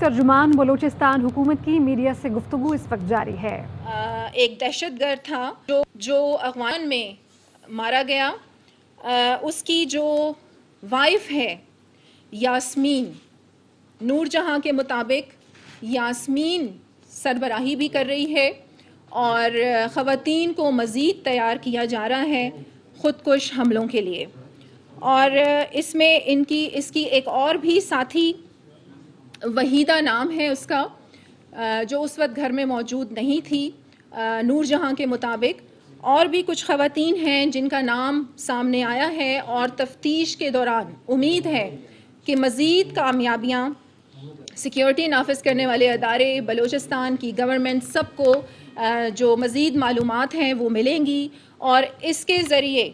ترجمان بلوچستان حکومت کی میڈیا سے گفتگو اس وقت جاری ہے۔ ایک دہشت گرد تھا جو افغان میں مارا گیا، اس کی جو وائف ہے یاسمین، نور جہاں کے مطابق یاسمین سربراہی بھی کر رہی ہے اور خواتین کو مزید تیار کیا جا رہا ہے خودکش حملوں کے لیے۔ اور اس میں اس کی ایک اور بھی ساتھی وحیدہ نام ہے اس کا، جو اس وقت گھر میں موجود نہیں تھی نور جہاں کے مطابق۔ اور بھی کچھ خواتین ہیں جن کا نام سامنے آیا ہے اور تفتیش کے دوران امید ہے کہ مزید کامیابیاں سیکیورٹی نافذ کرنے والے ادارے، بلوچستان کی گورنمنٹ، سب کو جو مزید معلومات ہیں وہ ملیں گی اور اس کے ذریعے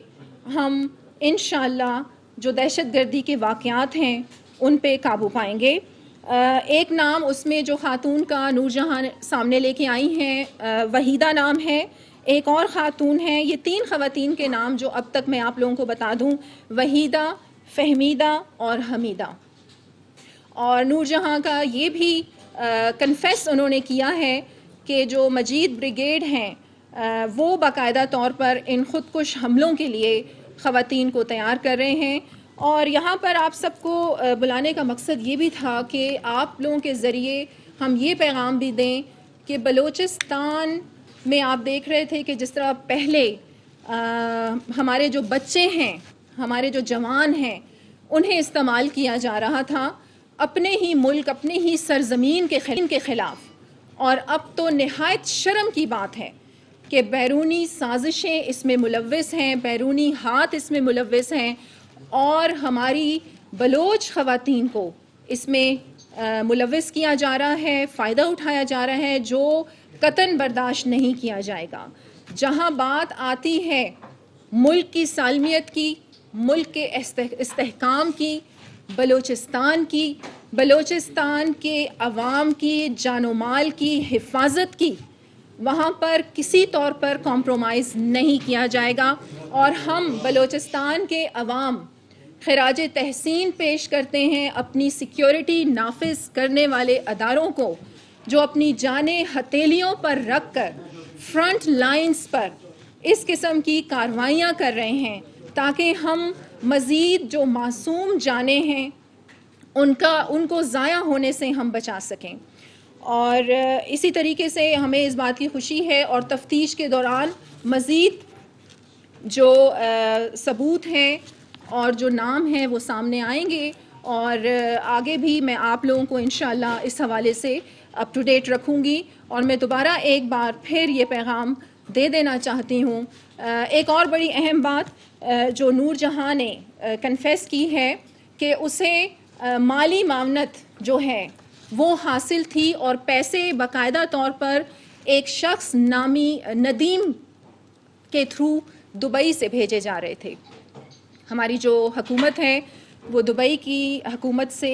ہم انشاءاللہ جو دہشت گردی کے واقعات ہیں ان پہ قابو پائیں گے۔ ایک نام اس میں جو خاتون کا نور جہاں سامنے لے کے آئی ہیں وحیدہ نام ہے، ایک اور خاتون ہے۔ یہ 3 خواتین کے نام جو اب تک میں آپ لوگوں کو بتا دوں، وحیدہ، فہمیدہ اور حمیدہ۔ اور نور جہاں کا یہ بھی کنفیس انہوں نے کیا ہے کہ جو مجید بریگیڈ ہیں وہ باقاعدہ طور پر ان خودکش حملوں کے لیے خواتین کو تیار کر رہے ہیں۔ اور یہاں پر آپ سب کو بلانے کا مقصد یہ بھی تھا کہ آپ لوگوں کے ذریعے ہم یہ پیغام بھی دیں کہ بلوچستان میں آپ دیکھ رہے تھے کہ جس طرح پہلے ہمارے جو بچے ہیں، ہمارے جو جوان ہیں، انہیں استعمال کیا جا رہا تھا اپنے ہی ملک، اپنے ہی سرزمین کے خلاف۔ اور اب تو نہایت شرم کی بات ہے کہ بیرونی سازشیں اس میں ملوث ہیں، بیرونی ہاتھ اس میں ملوث ہیں اور ہماری بلوچ خواتین کو اس میں ملوث کیا جا رہا ہے، فائدہ اٹھایا جا رہا ہے، جو قطعاً برداشت نہیں کیا جائے گا۔ جہاں بات آتی ہے ملک کی سالمیت کی، ملک کے استحکام کی، بلوچستان کی، بلوچستان کے عوام کی جان و مال کی حفاظت کی، وہاں پر کسی طور پر کمپرومائز نہیں کیا جائے گا۔ اور ہم بلوچستان کے عوام خراج تحسین پیش کرتے ہیں اپنی سیکیورٹی نافذ کرنے والے اداروں کو، جو اپنی جانیں ہتھیلیوں پر رکھ کر فرنٹ لائنز پر اس قسم کی کارروائیاں کر رہے ہیں تاکہ ہم مزید جو معصوم جانیں ہیں ان کو ضائع ہونے سے ہم بچا سکیں۔ اور اسی طریقے سے ہمیں اس بات کی خوشی ہے اور تفتیش کے دوران مزید جو ثبوت ہیں اور جو نام ہیں وہ سامنے آئیں گے اور آگے بھی میں آپ لوگوں کو انشاءاللہ اس حوالے سے اپ ٹو ڈیٹ رکھوں گی۔ اور میں دوبارہ ایک بار پھر یہ پیغام دے دینا چاہتی ہوں، ایک اور بڑی اہم بات جو نور جہاں نے کنفیس کی ہے کہ اسے مالی معاونت جو ہے وہ حاصل تھی اور پیسے باقاعدہ طور پر ایک شخص نامی ندیم کے تھرو دبئی سے بھیجے جا رہے تھے۔ ہماری جو حکومت ہے وہ دبئی کی حکومت سے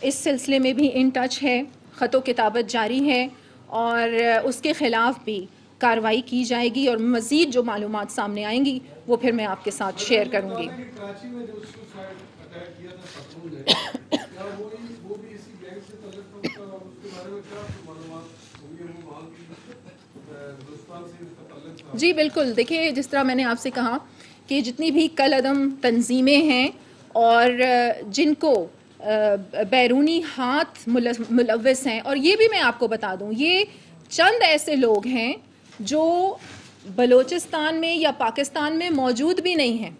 اس سلسلے میں بھی ان ٹچ ہے، خط و کتابت جاری ہے اور اس کے خلاف بھی کارروائی کی جائے گی اور مزید جو معلومات سامنے آئیں گی وہ پھر میں آپ کے ساتھ شیئر کروں گی۔ جی بالکل، دیکھیے جس طرح میں نے آپ سے کہا کہ جتنی بھی کل عدم تنظیمیں ہیں اور جن کو بیرونی ہاتھ ملوث ہیں، اور یہ بھی میں آپ کو بتا دوں یہ چند ایسے لوگ ہیں جو بلوچستان میں یا پاکستان میں موجود بھی نہیں ہیں،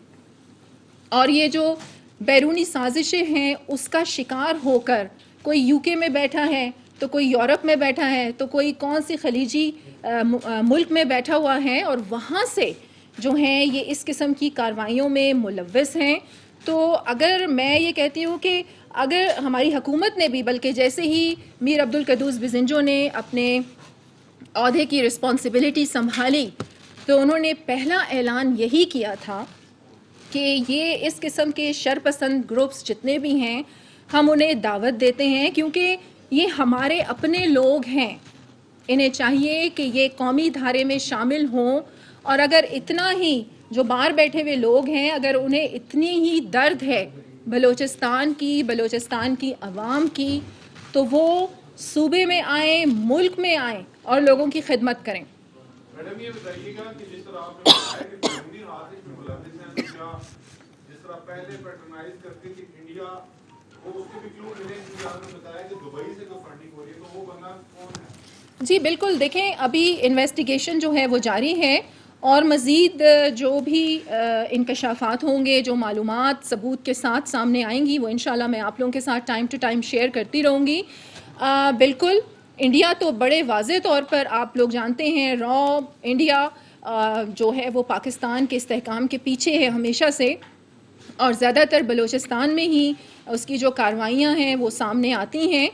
اور یہ جو بیرونی سازشیں ہیں اس کا شکار ہو کر کوئی یو کے میں بیٹھا ہے تو کوئی یورپ میں بیٹھا ہے تو کوئی کون سی خلیجی ملک میں بیٹھا ہوا ہے اور وہاں سے جو ہیں یہ اس قسم کی کارروائیوں میں ملوث ہیں۔ تو اگر میں یہ کہتی ہوں کہ اگر ہماری حکومت نے بھی، بلکہ جیسے ہی میر عبدالقدوس بزنجو نے اپنے عہدے کی رسپانسبلٹی سنبھالی تو انہوں نے پہلا اعلان یہی کیا تھا کہ یہ اس قسم کے شرپسند گروپس جتنے بھی ہیں ہم انہیں دعوت دیتے ہیں، کیونکہ یہ ہمارے اپنے لوگ ہیں، انہیں چاہیے کہ یہ قومی دھارے میں شامل ہوں۔ اور اگر اتنا ہی جو باہر بیٹھے ہوئے لوگ ہیں اگر انہیں اتنی ہی درد ہے بلوچستان کی عوام کی، تو وہ صوبے میں آئیں, ملک میں آئیں اور لوگوں کی خدمت کریں. میڈم یہ بتائیے گا کہ جس طرح آپ نے بتایا کہ قانونی آتش میں ملوث ہیں, تو کیا جس طرح پہلے پیٹرنائز کرتے تھے انڈیا, وہ اس کے بھی کیوں ملے, کیونکہ آپ نے بتایا کہ دبئی سے جو فنڈنگ ہو رہی ہے, تو وہ بندہ کون ہے؟ جی بالکل, دیکھیں ابھی انویسٹیگیشن جو ہے وہ جاری ہے, اور مزید جو بھی انکشافات ہوں گے, جو معلومات ثبوت کے ساتھ سامنے آئیں گی, وہ انشاءاللہ میں آپ لوگوں کے ساتھ ٹائم ٹو ٹائم شیئر کرتی رہوں گی. بالکل انڈیا تو بڑے واضح طور پر آپ لوگ جانتے ہیں, را انڈیا جو ہے وہ پاکستان کے استحکام کے پیچھے ہے ہمیشہ سے, اور زیادہ تر بلوچستان میں ہی اس کی جو کارروائیاں ہیں وہ سامنے آتی ہیں,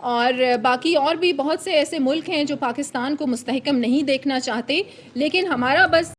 اور باقی اور بھی بہت سے ایسے ملک ہیں جو پاکستان کو مستحکم نہیں دیکھنا چاہتے, لیکن ہمارا بس